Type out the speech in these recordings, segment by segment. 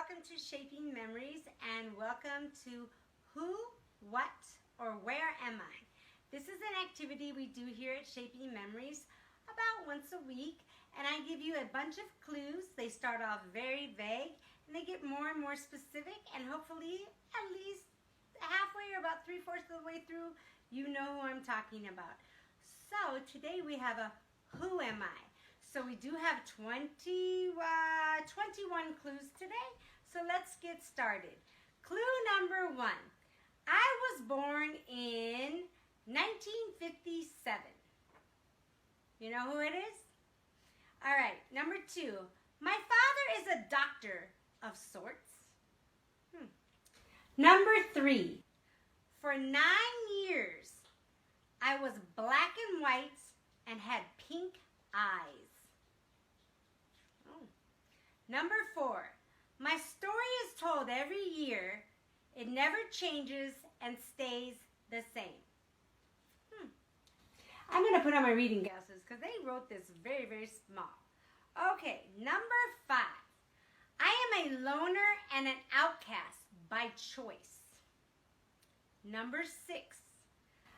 welcome to Shaping Memories, and welcome to Who, What, or Where Am I? This is an activity we do here at Shaping Memories about once a week, and I give you a bunch of clues. They start off very vague, and they get more and more specific, and hopefully at least halfway or about 3/4 of the way through, you know who I'm talking about. So today we have a Who Am I? So we do have 21 clues today, so let's get started. Clue number 1. I was born in 1957. You know who it is? All right, number 2. My father is a doctor of sorts. Number 3. For 9 years, I was black and white and had pink eyes. Number 4, my story is told every year. It never changes and stays the same. I'm going to put on my reading glasses because they wrote this very, very small. Okay, number 5, I am a loner and an outcast by choice. Number 6,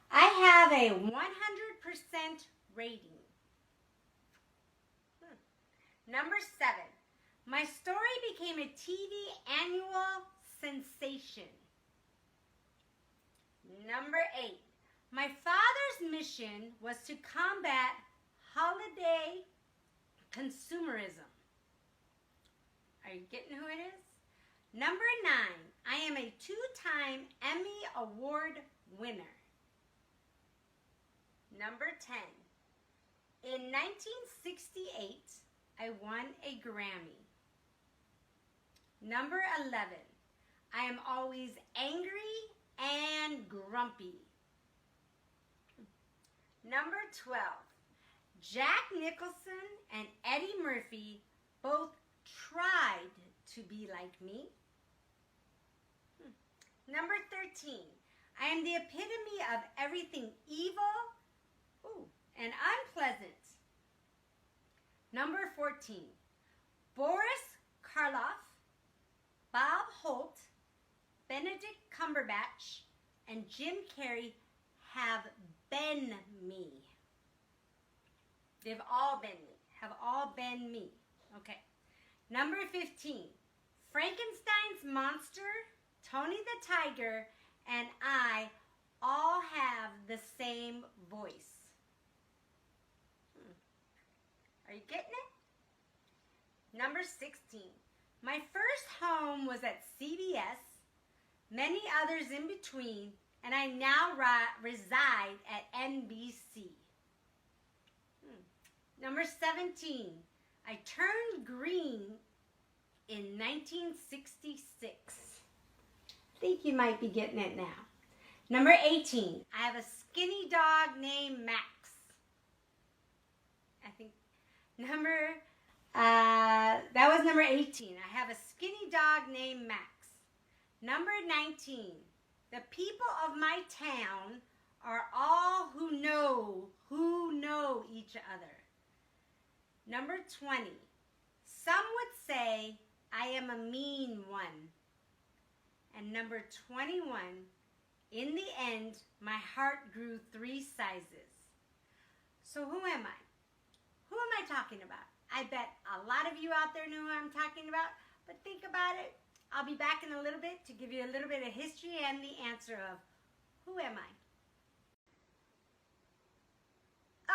I have a 100% rating. Number 7, my story became a TV annual sensation. Number 8, my father's mission was to combat holiday consumerism. Are you getting who it is? Number 9, I am a 2-time Emmy Award winner. Number 10, in 1968, I won a Grammy. Number 11, I am always angry and grumpy. Number 12, Jack Nicholson and Eddie Murphy both tried to be like me. Number 13, I am the epitome of everything evil and unpleasant. Number 14, Boris Karloff, Bob Holt, Benedict Cumberbatch, and Jim Carrey have been me. They've all been me. Have all been me. Okay. Number 15, Frankenstein's monster, Tony the Tiger, and I all have the same voice. Are you getting it? Number 16. My first home was at CBS, many others in between, and I now reside at NBC. Number 17. I turned green in 1966. I think you might be getting it now. Number 18. I have a skinny dog named Max. I think that was number 18. I have a skinny dog named Max. Number 19. The people of my town are all who know each other. Number 20. Some would say I am a mean one. And number 21. In the end, my heart grew 3 sizes. So who am I? Who am I talking about? I bet a lot of you out there know who I'm talking about, but think about it. I'll be back in a little bit to give you a little bit of history and the answer of who am I?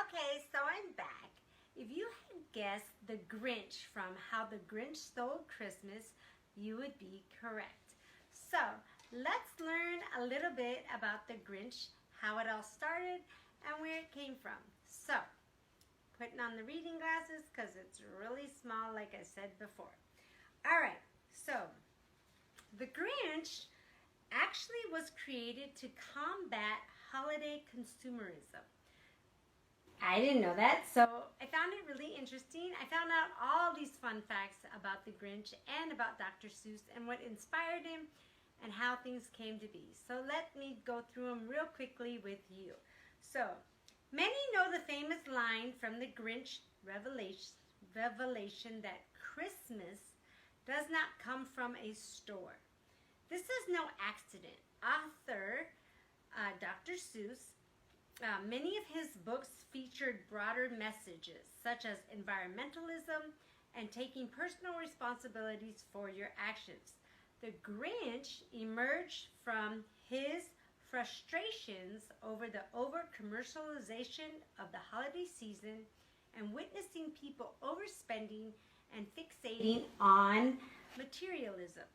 Okay, so I'm back. If you had guessed the Grinch from How the Grinch Stole Christmas, you would be correct. So let's learn a little bit about the Grinch, how it all started, and where it came from. So, putting on the reading glasses because it's really small, like I said before. All right, so the Grinch actually was created to combat holiday consumerism. I didn't know that, so I found it really interesting. I found out all these fun facts about the Grinch and about Dr. Seuss and what inspired him and how things came to be. So let me go through them real quickly with you. So, many know the famous line from the Grinch revelation that Christmas does not come from a store. This is no accident. Author Dr. Seuss, many of his books featured broader messages such as environmentalism and taking personal responsibilities for your actions. The Grinch emerged from his frustrations over the over-commercialization of the holiday season and witnessing people overspending and fixating on materialism.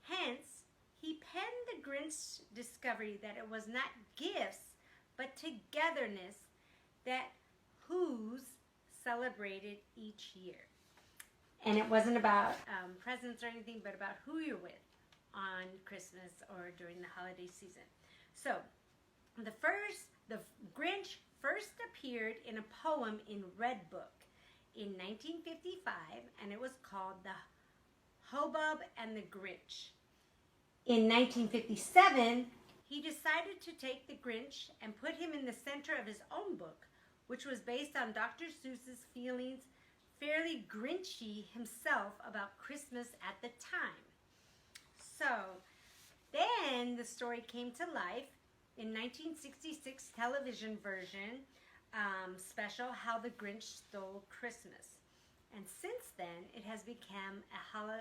Hence, he penned the Grinch's discovery that it was not gifts, but togetherness that Who's celebrated each year. And it wasn't about presents or anything, but about who you're with on Christmas or during the holiday season. So, the Grinch first appeared in a poem in Red Book in 1955, and it was called The Hubbub and the Grinch. In 1957, he decided to take the Grinch and put him in the center of his own book, which was based on Dr. Seuss's feelings, fairly Grinchy himself, about Christmas at the time. So, then the story came to life in 1966 television version special, How the Grinch Stole Christmas. And since then, it has become a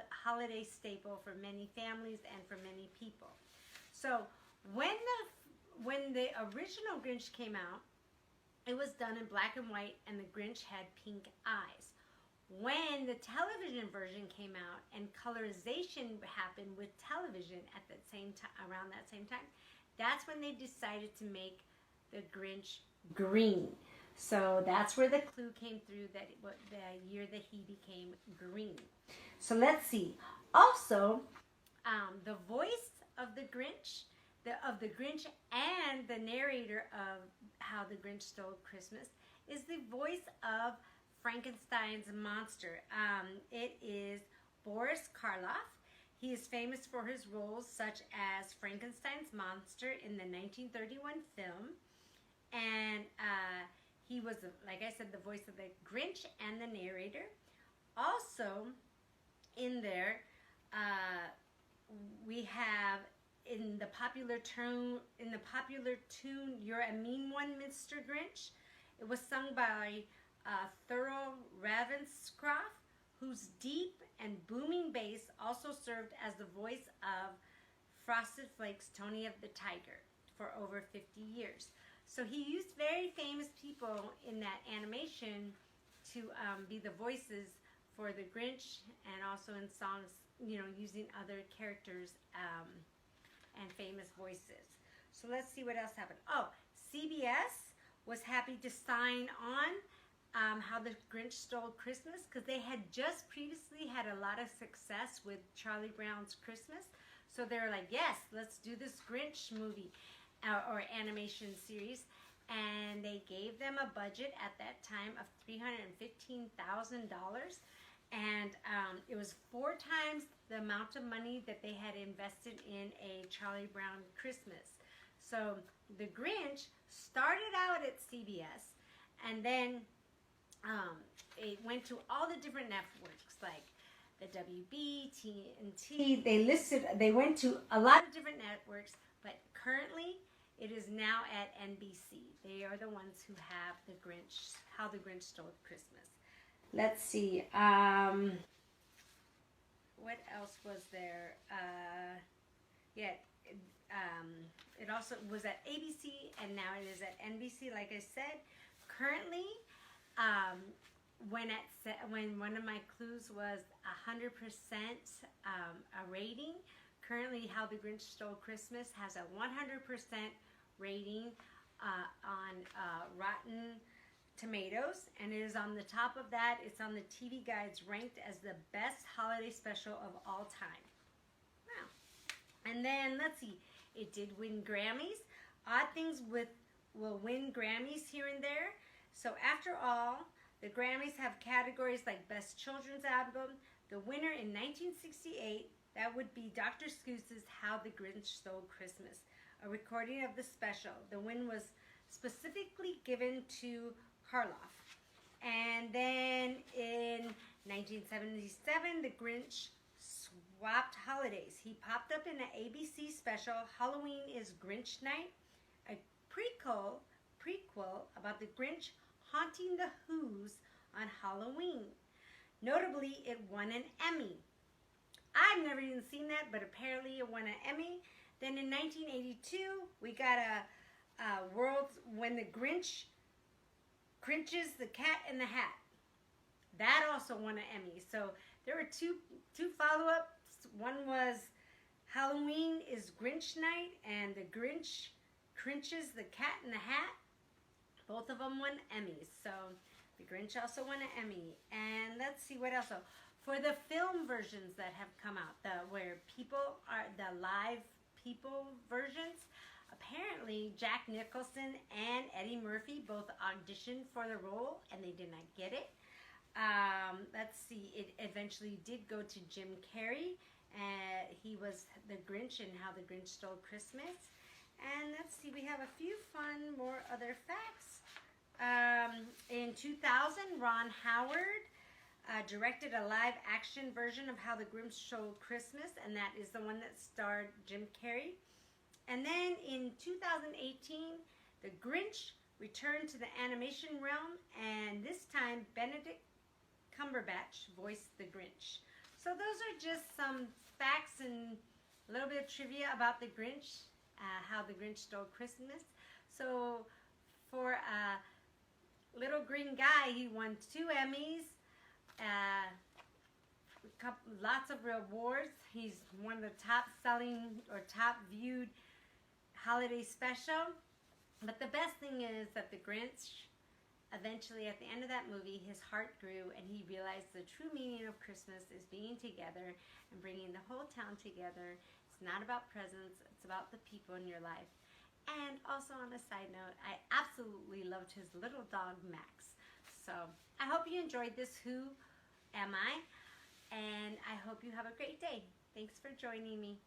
holiday staple for many families and for many people. So, when the original Grinch came out, it was done in black and white, and the Grinch had pink eyes. When the television version came out and colorization happened with television at that same time, around that same time, that's when they decided to make the Grinch green. So that's where the clue came through, that the year that he became green. So let's see. Also, the voice of the Grinch, and the narrator of How the Grinch Stole Christmas is the voice of Frankenstein's monster. It is Boris Karloff. He is famous for his roles such as Frankenstein's monster in the 1931 film, and he was, like I said, the voice of the Grinch and the narrator. Also, in there, we have in the popular tune, "You're a Mean One, Mr. Grinch." It was sung by Thurl Ravenscroft, whose deep and booming bass also served as the voice of Frosted Flakes' Tony of the Tiger for over 50 years. So he used very famous people in that animation to be the voices for the Grinch, and also in songs, using other characters and famous voices. So let's see what else happened. Oh, CBS was happy to sign on How the Grinch Stole Christmas, because they had just previously had a lot of success with Charlie Brown's Christmas. So they were like, yes, let's do this Grinch movie or animation series. And they gave them a budget at that time of $315,000. And it was 4 times the amount of money that they had invested in a Charlie Brown Christmas. So the Grinch started out at CBS, and then it went to all the different networks like the WB, TNT. They went to a lot of different networks, but currently it is now at NBC. They are the ones who have the Grinch, How the Grinch Stole Christmas. Let's see. What else was there? It also was at ABC, and now it is at NBC. Like I said, currently, when one of my clues was 100% a rating, currently How the Grinch Stole Christmas has a 100% rating on Rotten Tomatoes, and it is on the top of that. It's on the TV Guide's ranked as the best holiday special of all time. Wow. And then, let's see, it did win Grammys. Odd Things will win Grammys here and there. So after all, the Grammys have categories like Best Children's Album. The winner in 1968, that would be Dr. Seuss's How the Grinch Stole Christmas, a recording of the special. The win was specifically given to Karloff. And then in 1977, The Grinch swapped holidays. He popped up in an ABC special, Halloween is Grinch Night, a prequel about the Grinch haunting the Who's on Halloween. Notably, it won an Emmy. I've never even seen that, but apparently it won an Emmy. Then in 1982, we got a world when the Grinch Grinches the Cat in the Hat. That also won an Emmy. So there were two follow-ups. One was Halloween is Grinch Night and the Grinch Grinches the Cat in the Hat. Both of them won Emmys. So the Grinch also won an Emmy. And let's see what else. So for the film versions that have come out, where people are the live people versions, apparently Jack Nicholson and Eddie Murphy both auditioned for the role and they did not get it. Let's see, it eventually did go to Jim Carrey. He was the Grinch in How the Grinch Stole Christmas. And let's see, we have a few fun more other facts. In 2000, Ron Howard directed a live action version of How the Grinch Stole Christmas, and that is the one that starred Jim Carrey. And then in 2018, the Grinch returned to the animation realm, and this time Benedict Cumberbatch voiced the Grinch. So those are just some facts and a little bit of trivia about the Grinch, How the Grinch Stole Christmas. So for Little Green Guy, he won 2 Emmys, lots of rewards. He's one of the top selling or top viewed holiday special. But the best thing is that the Grinch, eventually at the end of that movie, his heart grew and he realized the true meaning of Christmas is being together and bringing the whole town together. It's not about presents, it's about the people in your life. And also on a side note, I absolutely loved his little dog, Max. So I hope you enjoyed this Who Am I? And I hope you have a great day. Thanks for joining me.